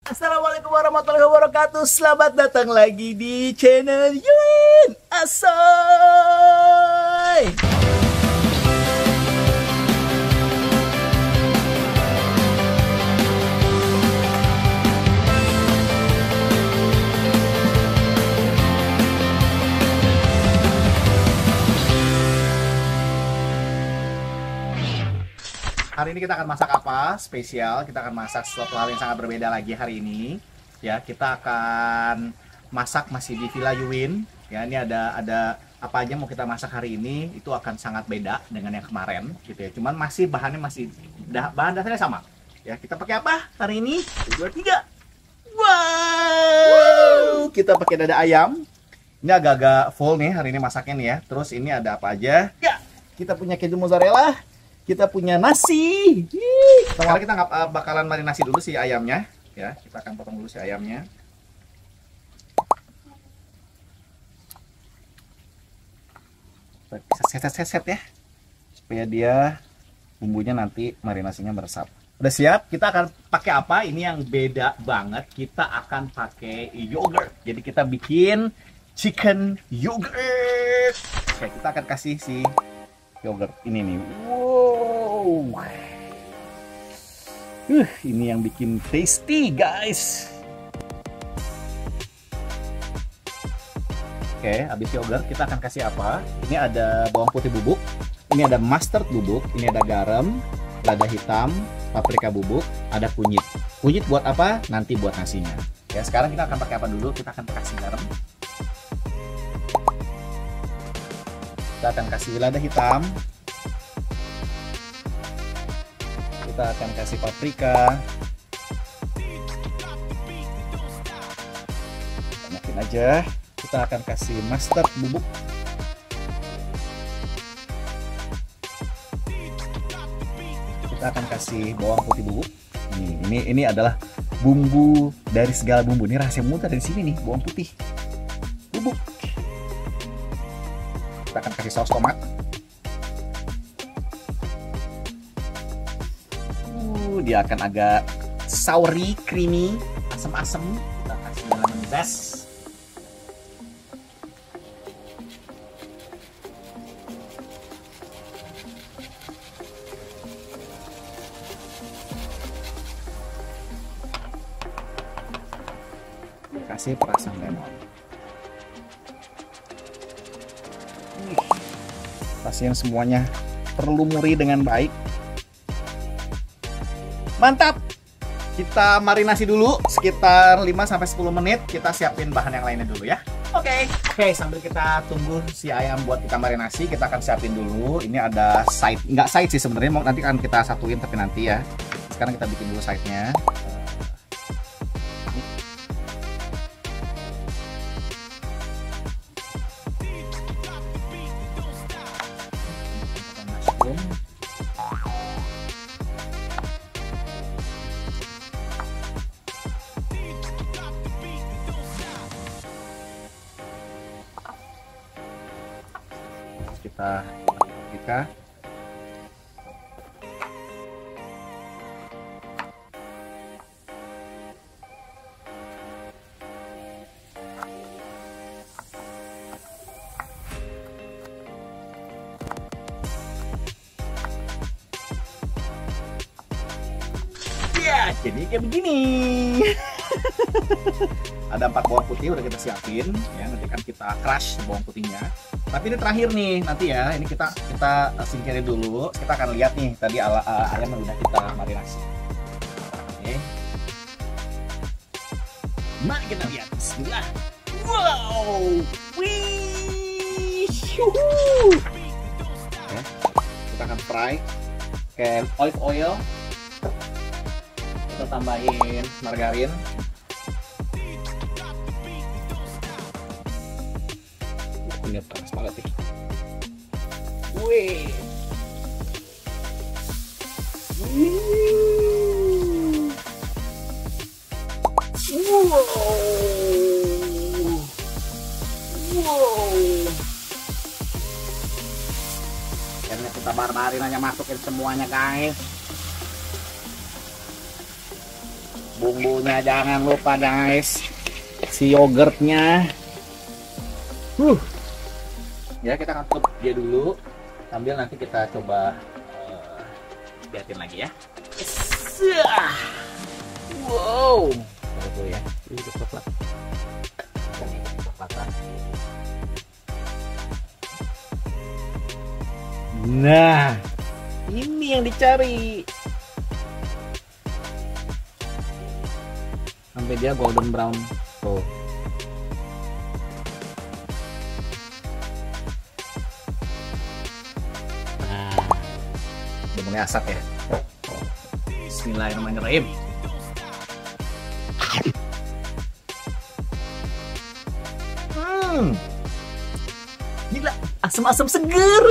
Assalamualaikum warahmatullahi wabarakatuh. Selamat datang lagi di channel Yuin Asoy. Hari ini kita akan masak apa? Spesial, kita akan masak sesuatu hal yang sangat berbeda lagi hari ini. Ya, kita akan masak masih di Villa Yuin. Ya, ini ada apa aja mau kita masak hari ini itu akan sangat beda dengan yang kemarin, gitu ya. Cuman bahan dasarnya sama. Ya, kita pakai apa hari ini? 1, 2, 3. Wow! Kita pakai dada ayam. Ini agak-agak full nih hari ini masaknya nih ya. Terus ini ada apa aja? Ya, kita punya keju mozzarella. Kita punya nasi. Sekarang kita bakalan marinasi dulu si ayamnya, ya. Kita akan potong dulu si ayamnya. Kita seset ya, supaya dia bumbunya nanti marinasinya meresap. Udah siap? Kita akan pakai apa? Ini yang beda banget. Kita akan pakai yogurt. Jadi kita bikin chicken yogurt. Oke, kita akan kasih si yogurt ini nih. Wow. Ini yang bikin tasty, guys. Oke, habis yogurt kita akan kasih apa? Ini ada bawang putih bubuk, ini ada mustard bubuk, ini ada garam, lada hitam, paprika bubuk, ada kunyit. Kunyit buat apa? Nanti buat nasinya. Ya, sekarang kita akan pakai apa dulu? Kita akan kasih garam. Kita akan kasih lada hitam. Kita akan kasih paprika. Banyakin aja. Kita akan kasih mustard bubuk. Kita akan kasih bawang putih bubuk. Ini adalah bumbu dari segala bumbu. Ini rahasia mudah dari sini nih, bawang putih bubuk. Kita akan kasih saus tomat. Dia akan agak soury, creamy, asam-asam. Kita kasih lemon zest. Kasih perasan lemon. Pasien semuanya terlumuri dengan baik. Mantap. Kita marinasi dulu sekitar 5-10 menit. Kita siapin bahan yang lainnya dulu ya. Oke, sambil kita tunggu si ayam buat kita marinasi, kita akan siapin dulu. Ini ada side, nggak side sih sebenarnya, nanti akan kita satuin tapi nanti ya. Sekarang kita bikin dulu side-nya. Kita ya, jadi kayak begini. Ada 4 bawang putih udah kita siapin ya, nanti kan kita crush bawang putihnya. Tapi ini terakhir nih nanti ya, ini kita singkirin dulu. Kita akan lihat nih tadi ayam yang udah kita marinasi. Oke. Mari kita lihat. Bismillah. Wow. Wih. Ya, kita akan fry ke olive oil. Kita tambahin margarin. Lihat panas banget nih. Wih. Akhirnya kita barbarin aja, masukin semuanya guys. Bumbunya jangan lupa guys, si yogurtnya. Ya kita akan tutup dia dulu sambil nanti kita coba liatin lagi ya. Wow, tuh ya. Nah, ini yang dicari. Sampai dia golden brown. Tuh. Nah, udah mulai asap ya. Bismillahirrahmanirrahim. Gila, asam-asam seger.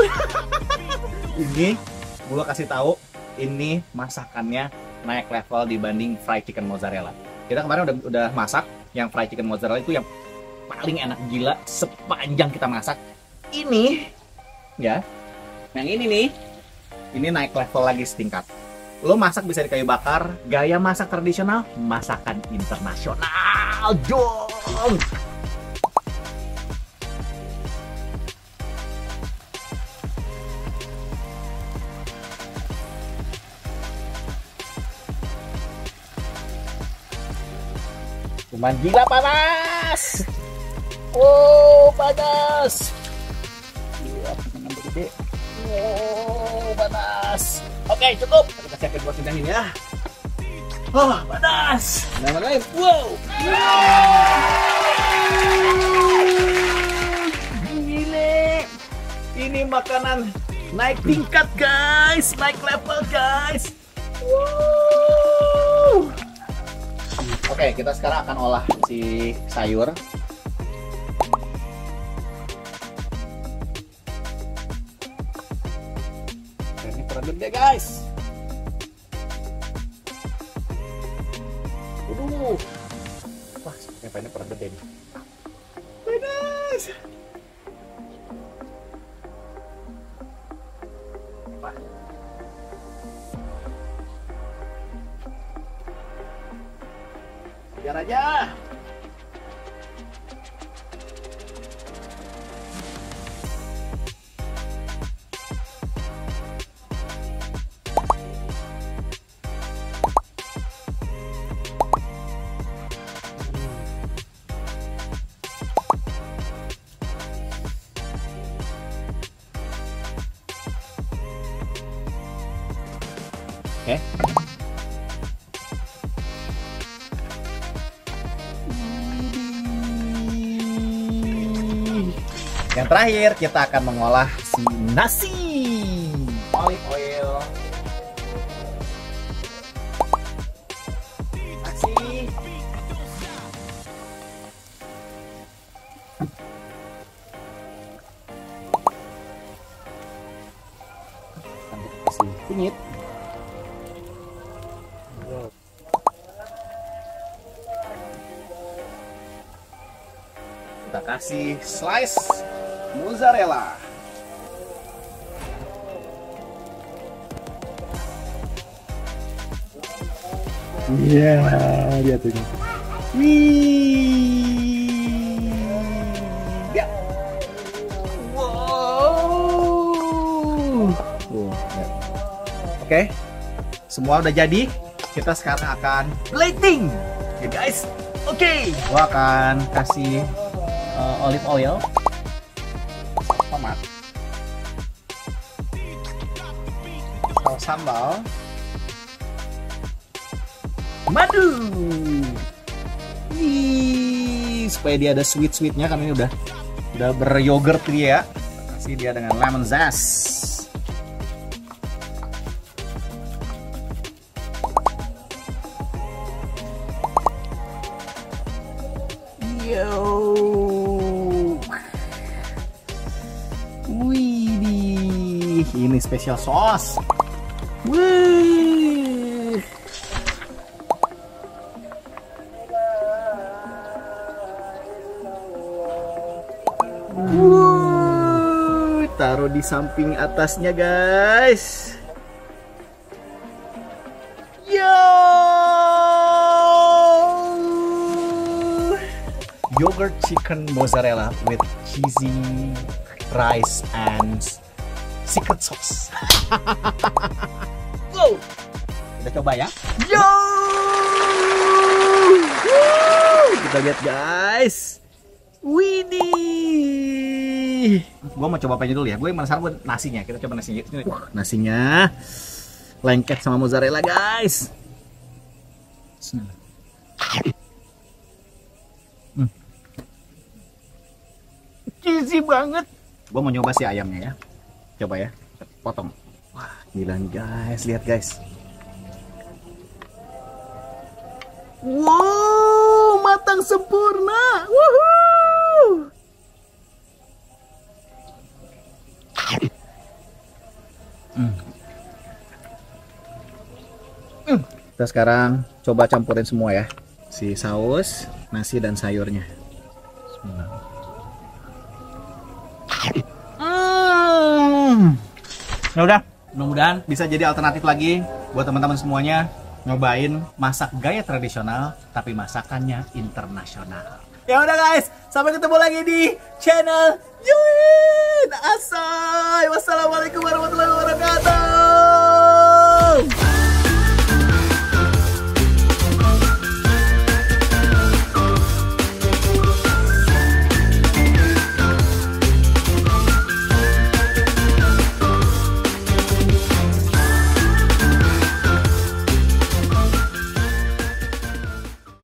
Ini gua kasih tahu, ini masakannya naik level dibanding fried chicken mozzarella. Kita kemarin udah masak yang fried chicken mozzarella itu yang paling enak gila sepanjang kita masak. Ini ya, yang ini nih, ini naik level lagi setingkat. Lo masak bisa di kayu bakar, gaya masak tradisional, masakan internasional dong. Cuman gila panas. Oh, panas. Gila, panas gede. Oh, panas. Oke, cukup. Kita siapin buat ini ya. Oh, panas. Nah, wow. Gile. Ini makanan naik tingkat, guys. Naik level, guys. Wow. Oke, kita sekarang akan olah si sayur. Ini peredam deh, guys. Waduh. Wah, sepertinya ini peredam deh. Panas. Biar aja. Oke. Yang terakhir kita akan mengolah si nasi. Olive oil. Nasi. Sampai kasih kunyit. Kita kasih slice mozzarella. Iya, lihat ini. Wih. Ya. Wow. Ya. Oke. Semua udah jadi. Kita sekarang akan plating. Ya guys. Oke. Gua akan kasih olive oil. Tomat. Saus sambal. Madu. Ih, supaya dia ada sweet-sweetnya kan ini udah beryogurt dia. Kasih dia dengan lemon zest. Yo. Wih, ini special sauce. Wih. Taruh di samping atasnya, guys. Yo. yogurt chicken mozzarella with cheesy rice and secret sauce. Wow, kita coba ya. Yo, kita lihat guys. Widih, gua mau coba apanya dulu ya. Gue yang penasaran buat nasinya. Kita coba nasinya. Nasinya lengket sama mozzarella guys. Bismillah. Cheesy banget. Gue mau nyoba si ayamnya ya. Coba ya, potong. Wah, gila nih guys, lihat guys. Wow, matang sempurna. Woohoo. Kita sekarang coba campurin semua ya. Si saus, nasi dan sayurnya. Bismillah. Ya udah, mudah-mudahan bisa jadi alternatif lagi buat teman-teman semuanya nyobain masak gaya tradisional tapi masakannya internasional. Ya udah guys, sampai ketemu lagi di channel Yuin Asai. Wassalamualaikum warahmatullahi wabarakatuh.